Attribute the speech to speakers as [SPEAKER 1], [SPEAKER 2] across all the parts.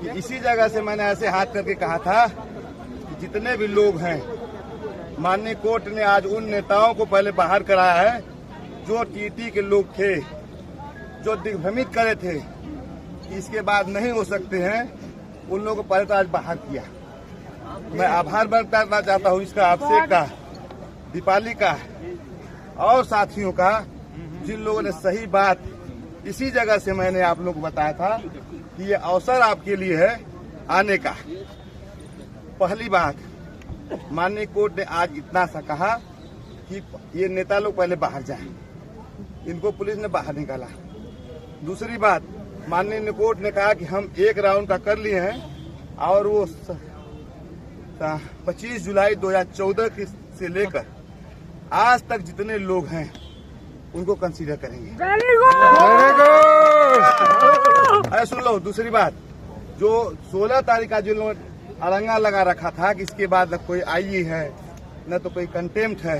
[SPEAKER 1] कि इसी जगह से मैंने ऐसे हाथ करके कहा था कि जितने भी लोग हैं, माननीय कोर्ट ने आज उन नेताओं को पहले बाहर कराया है जो टीटी के लोग थे, जो दिग्भ्रमित करे थे कि इसके बाद नहीं हो सकते हैं, उन लोगों को पहले तो आज बाहर किया। मैं आभार व्यक्त करना चाहता हूँ इसका, आपसे का, दीपाली का और साथियों का, जिन लोगों ने सही बात इसी जगह से मैंने आप लोगों को बताया था कि ये अवसर आपके लिए है आने का। पहली बात, माननीय कोर्ट ने आज इतना सा कहा कि ये नेता लोग पहले बाहर जाएं, इनको पुलिस ने बाहर निकाला। दूसरी बात, माननीय कोर्ट ने कहा कि हम एक राउंड का कर लिए हैं और वो 25 जुलाई 2014 से लेकर आज तक जितने लोग हैं उनको कंसीडर करेंगे। अरे सुन लो, दूसरी बात, जो 16 तारीख का जो लोग अड़ंगा लगा रखा था कि इसके बाद न कोई आई है न तो कोई कंटेम्प्ट है।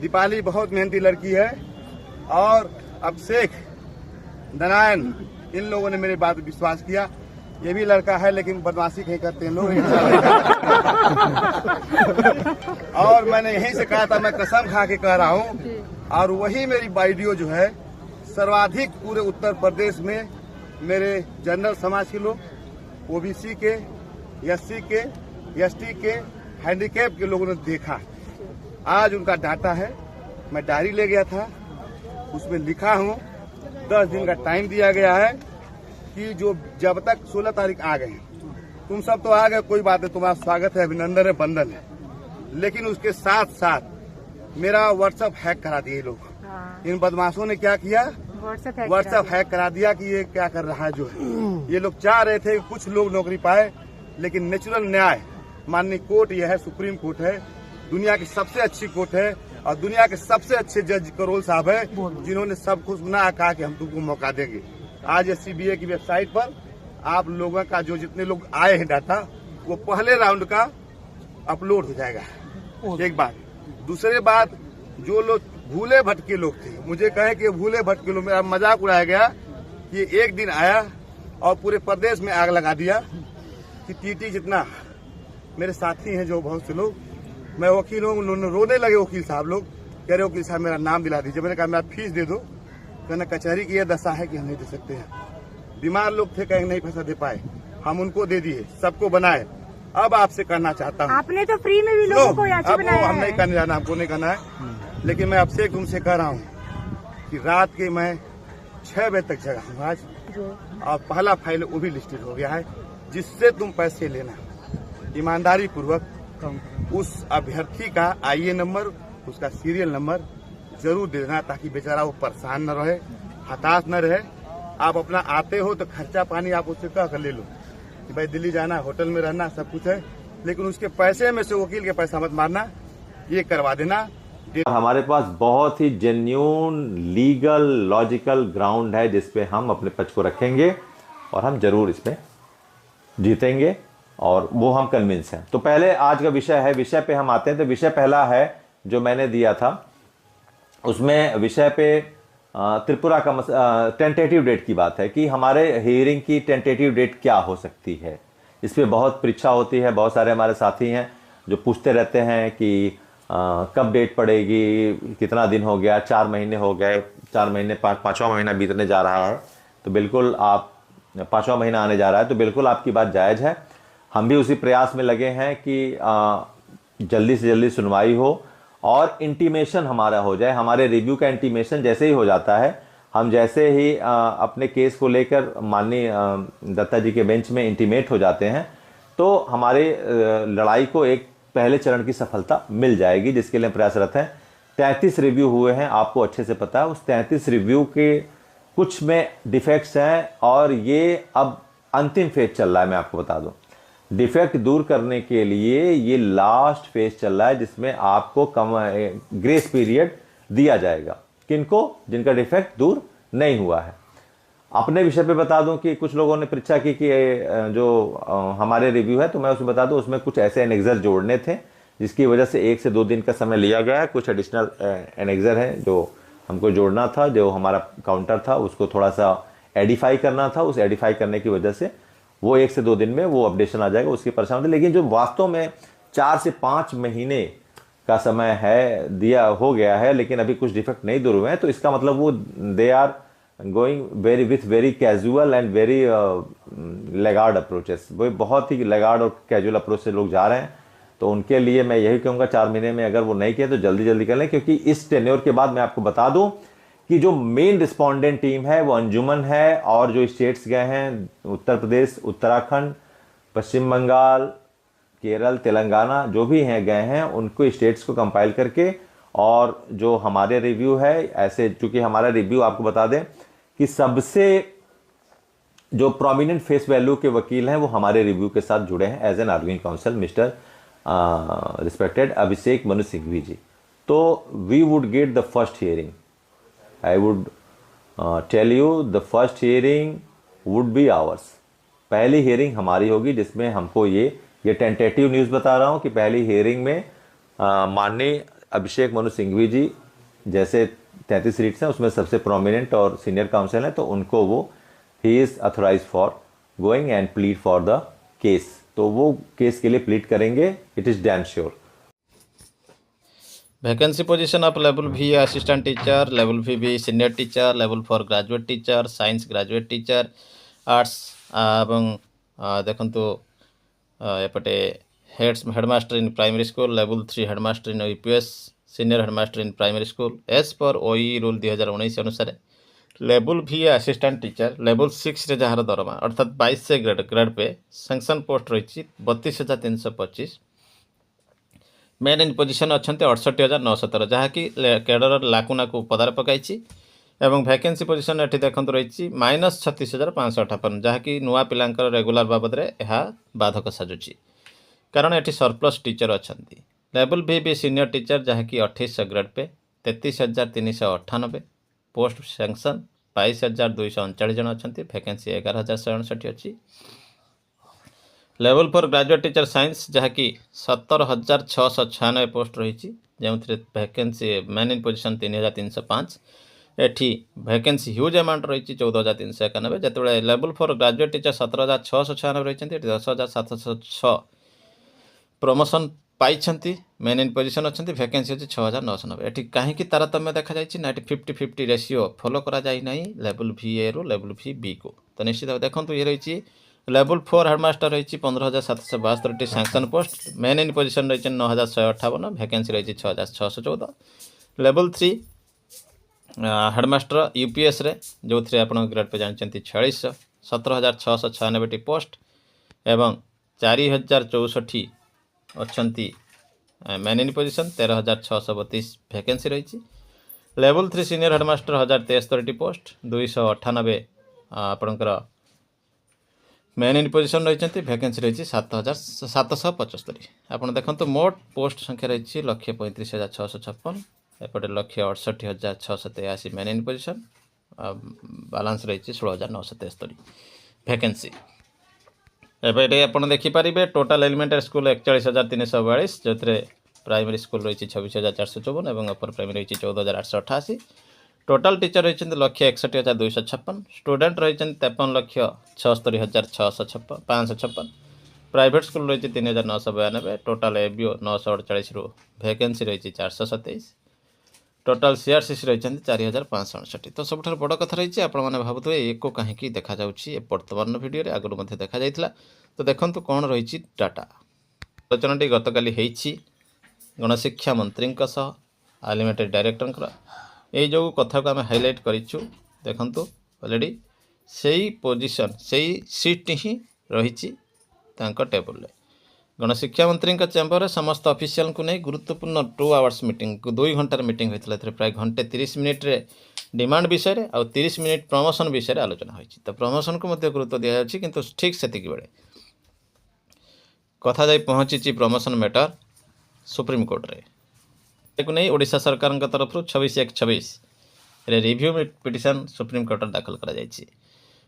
[SPEAKER 1] दीपाली बहुत मेहनती लड़की है और अभिषेक, नारायण, इन लोगों ने मेरी बात पर विश्वास किया। ये भी लड़का है लेकिन बदमाशी कहीं करते हैं लोग। और मैंने यहीं से कहा था, मैं कसम खा के कह रहा हूँ, और वही मेरी वीडियो जो है सर्वाधिक पूरे उत्तर प्रदेश में मेरे जनरल समाज के लोग, ओबीसी के, एससी के, एसटी के, हैंडीकैप के लोगों ने देखा। आज उनका डाटा है, मैं डायरी ले गया था, उसमें लिखा हूँ। 10 दिन का टाइम दिया गया है कि जो जब तक 16 तारीख आ गए, तुम सब तो आ गए, कोई बात नहीं, तुम्हारा स्वागत है, अभिनंदन है, बंधन है, लेकिन उसके साथ साथ मेरा व्हाट्सएप हैक करा दिए लोग। इन बदमाशों ने क्या किया, व्हाट्सएप हैक करा दिया कि ये क्या कर रहा है जो है। ये लोग चाह रहे थे कि कुछ लोग नौकरी पाए, लेकिन नेचुरल न्याय माननीय कोर्ट यह है, सुप्रीम कोर्ट है, दुनिया की सबसे अच्छी कोर्ट है और दुनिया के सबसे अच्छे जज करोल साहब है, जिन्होंने सब कुछ सुना, कहा कि हम तुमको मौका देंगे। आज सीबीआई की वेबसाइट पर आप लोगों का जो जितने लोग आए हैं डाटा, वो पहले राउंड का अपलोड हो जाएगा। एक बात। दूसरी बात, जो लोग भूले भटके लोग थे, मुझे कहे कि भूले भटके लोग, मेरा मजाक उड़ाया गया कि एक दिन आया और पूरे प्रदेश में आग लगा दिया कि टीटी जितना। मेरे साथी हैं जो बहुत से लोग, मैं वकील हूँ, उन्होंने रोने लगे वकील साहब लोग, कह रहे वकील साहब मेरा नाम दिला दीजिए। मैंने कहा मेरा फीस दे दो। कहना कचहरी की यह दशा है कि हम नहीं दे सकते हैं। बीमार लोग थे, कहीं नहीं पैसा दे पाए, हम उनको दे दिए, सबको बनाए। अब आपसे करना चाहता हूँ, आपने तो फ्री में भी लोगों को याची बनाया है। हम नहीं करने जाना, हमको नहीं करना है, लेकिन मैं आपसे तुमसे कह रहा हूँ कि रात के मैं 6 बजे तक जगा हूँ आज, और पहला फाइल वो भी लिस्टेड हो गया है, जिससे तुम पैसे लेना ईमानदारी पूर्वक उस अभ्यर्थी का आईए नंबर, उसका सीरियल नंबर जरूर दे देना, ताकि बेचारा वो परेशान न रहे, हताश न रहे। आप अपना आते हो तो खर्चा पानी आप उससे कह कर ले लो कि भाई दिल्ली जाना, होटल में रहना, सब कुछ है, लेकिन उसके पैसे में से वकील के पैसा मत मारना, ये करवा देना।
[SPEAKER 2] हमारे पास बहुत ही जेन्युइन लीगल लॉजिकल ग्राउंड है जिसपे हम अपने पक्ष को रखेंगे और हम जरूर इसमें जीतेंगे, और वो हम कन्विंस हैं। तो पहले आज का विषय है, विषय पे हम आते हैं। तो विषय पहला है जो मैंने दिया था, उसमें विषय पे त्रिपुरा का टेंटेटिव डेट की बात है कि हमारे हियरिंग की टेंटेटिव डेट क्या हो सकती है। इस पर बहुत परीक्षा होती है, बहुत सारे हमारे साथी हैं जो पूछते रहते हैं कि कब डेट पड़ेगी, कितना दिन हो गया, 4 महीने हो गए, 4 महीने, 5वां महीना बीतने जा रहा है, तो बिल्कुल आप 5वां महीना आने जा रहा है, तो बिल्कुल आपकी बात जायज़ है। हम भी उसी प्रयास में लगे हैं कि जल्दी से जल्दी सुनवाई हो और इंटीमेशन हमारा हो जाए। हमारे रिव्यू का इंटीमेशन जैसे ही हो जाता है, हम जैसे ही अपने केस को लेकर माननीय दत्ता जी के बेंच में इंटीमेट हो जाते हैं, तो हमारी लड़ाई को एक पहले चरण की सफलता मिल जाएगी, जिसके लिए प्रयासरत हैं। 33 रिव्यू हुए हैं, आपको अच्छे से पता है। उस 33 रिव्यू के कुछ में डिफेक्ट्स हैं और ये अब अंतिम फेज चल रहा है। मैं आपको बता दूं, डिफेक्ट दूर करने के लिए ये लास्ट फेज चल रहा है, जिसमें आपको ग्रेस पीरियड दिया जाएगा। किनको? जिनका डिफेक्ट दूर नहीं हुआ है। अपने विषय पे बता दूं कि कुछ लोगों ने परीक्षा की कि जो हमारे रिव्यू है, तो मैं उसमें बता दूं, उसमें कुछ ऐसे एनेक्सर जोड़ने थे जिसकी वजह से 1 से 2 दिन का समय लिया गया है। कुछ एडिशनल एनेक्सर हैं जो हमको जोड़ना था, जो हमारा काउंटर था उसको थोड़ा सा एडिफाई करना था। उस एडिफाई करने की वजह से वो 1 से 2 दिन में वो अपडेशन आ जाएगा, उसकी परेशानी होती है। लेकिन जो वास्तव में 4 से 5 महीने का समय है दिया हो गया है, लेकिन अभी कुछ डिफेक्ट नहीं दूर हुए हैं, तो इसका मतलब वो they are going very casual and very laggard approaches, वो बहुत ही लेगार्ड और कैजुअल अप्रोच से लोग जा रहे हैं। तो उनके लिए मैं यही कहूँगा 4 महीने में अगर वो नहीं किए तो जल्दी जल्दी कर लें, क्योंकि इस टेन्योर के बाद मैं आपको बता दूं कि जो मेन रिस्पोंडेंट टीम है वो अंजुमन है, और जो स्टेट्स गए हैं उत्तर प्रदेश, उत्तराखंड, पश्चिम बंगाल, केरल, तेलंगाना जो भी हैं गए हैं, उनको स्टेट्स को कंपाइल करके, और जो हमारे रिव्यू है ऐसे, चूंकि हमारा रिव्यू आपको बता दें कि सबसे जो प्रोमिनेंट फेस वैल्यू के वकील हैं वो हमारे रिव्यू के साथ जुड़े हैं as an arguing counsel, mister respected Abhishek Manu Singhvi ji. तो we would get the first hearing, I would tell you the first hearing would be ours. पहली हियरिंग हमारी होगी, जिसमें हमको ये टेंटेटिव न्यूज़ बता रहा हूँ कि पहली हियरिंग में माननीय अभिषेक मनु सिंघवी जी जैसे 33 सीट्स हैं उसमें सबसे प्रोमिनेंट और सीनियर काउंसिल हैं, तो उनको वो ही is authorize for going and plead for the case, तो वो केस के लिए प्लीड करेंगे, it is damn sure.
[SPEAKER 3] Vacancy position of level भी असिस्टेंट टीचर, लेवल भी senior teacher, level 4 graduate teacher, science graduate teacher, arts एवं देखंतु एपटे headmaster in primary school, level 3 headmaster in UPS, senior headmaster in primary school as per ओई rule 2019 अनुसार level भी assistant teacher level 6 रे jar दरमा अर्थात 22 से ग्रेड पे सैंक्शन पोस्ट रही 32,325, मेन इन पोजिशन अच्छा 68,917 जहाँकि कैडर लाकुना को पदार पकई, एवं वैकेंसी पोजिशन एटी देखते रही -36,558 जहाँकि नुआ पिलांकर रेगुलर बाबद यह बाधक साजुची, कारण एटी सरप्लस टीचर अच्छा। लेवल भी सीनियर टीचर जहाँकि 2800 ग्रेड पे 33,398 पोस्ट सैंक्शन 22,239 जन अच्छा, वैकेंसी 11,169 अच्छी। लेवल 4 ग्रेजुएट टीचर साइंस जहाँकि 17,696 पोस्ट रही, जो vacancy main in position 3,305, eighty vacancy huge amount रही 14,391, जिते लेवल 4 ग्रेजुएट टीचर 17,696 रही, 10,706 promotion pi main in position अच्छा, वैकेंसी अच्छी 6,990। एटी कहीं तारतम्य देखा जाए ना, 50-50 रेसीो फॉलो करा जाए नहीं लेवल भी ए रु लेवल भी बी को। तो निश्चित भाव देखो ये रही लेवल 4 हेडमास्टर रही 15,772 sanction post, main in position रही 9,158, वैकेंसी रही 6,614। लेवल 3 हेडमास्टर यूपीएस रे जो थे आप ग्रेड पे जानते 4600, 17,696 पोस्ट एवं 4,064 अच्छा मेन इन पोजिशन 13,632 वैकेंसी रही। लेवल 3 सीनियर हेडमास्टर 1,073 पोस्ट 298 आपणकर मेन इन पोजिशन रही, वैकेंसी रही 7,775। आप देखो मोट पोस्ट संख्या रही 1,35,656, एपटे 1,68,683 मेन इन पोजिशन, बालांस रही 16,973 वैकेंसी। एपटे आप देखिपारे टोटाल एलिमेंटरी स्कूल 41,342 जो प्राइमरी स्कूल रही 26,454 और अपर प्राइमरी रही 14,888। टोटाल टीचर रही 1,61,256, स्टूडेंट रही 53,76,556, प्राइवेट स्कूल रही 3,992, टोटाल एबीओ 948 रु वैकेंसी रही 427, टोटाल सीआरसीसी रही 4,569। तो सब बड़ कथा रही आपने भावुए एक को कहीं देखा वर्तमान वीडियो आगुरी देखा जाता। तो देखो कौन रही डाटा आलोचना गतकाली गणशिक्षा मंत्री एलिमेंटरी डायरेक्टर ये जो कथा को आम हाइलाइट करूँ देखु ऑलरेडी से पोजिशन से सीट ही रही टेबल। गणशिक्षा मंत्री चेम्बर समस्त ऑफिशियल को नहीं गुरुत्वपूर्ण 2 आवर्स मीटिंग 2 घंटार मीटिंग होता है, प्राय घंटे 30 मिनिट रे डिमांड विषय और 30 मिनिट प्रमोशन विषय आलोचना होती। तो प्रमोशन को मध्य गुरुत्व दिया जाए किंतु ठीक से बेले कथा जाई पहुँची प्रमोशन मैटर सुप्रीम कोर्ट रे नहीं ओडिशा सरकार तरफ 26/1/26 रिव्यू पिटिशन सुप्रीम कोर्ट दाखल करा जायछि।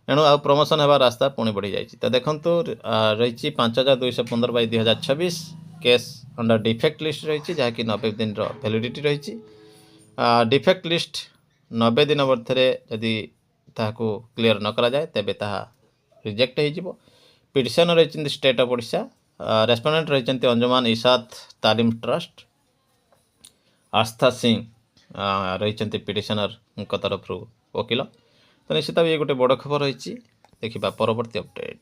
[SPEAKER 3] एणु आ प्रमोशन होगा रास्ता पुणी बढ़ी जाए। तो देखो रही 5,215/2026 केस अंडर डिफेक्ट लिस्ट रही जहाँकि 90 दिन वैलिडिटी रही। डिफेक्ट लिस्ट 90 दिन मध्य जदि ताको क्लीयर न करा जाए तेबे ताहा रिजेक्ट हो। पिटिशनर रही स्टेट ऑफ ओडिशा, रेस्पोंडेंट रही अंजुमान इसात तालीम ट्रस्ट, आस्था सिंह रही पिटिशनर तरफ वकिल। तो निश्चित ये गोटे बड़ खबर रही। देखा परवर्ती अपडेट।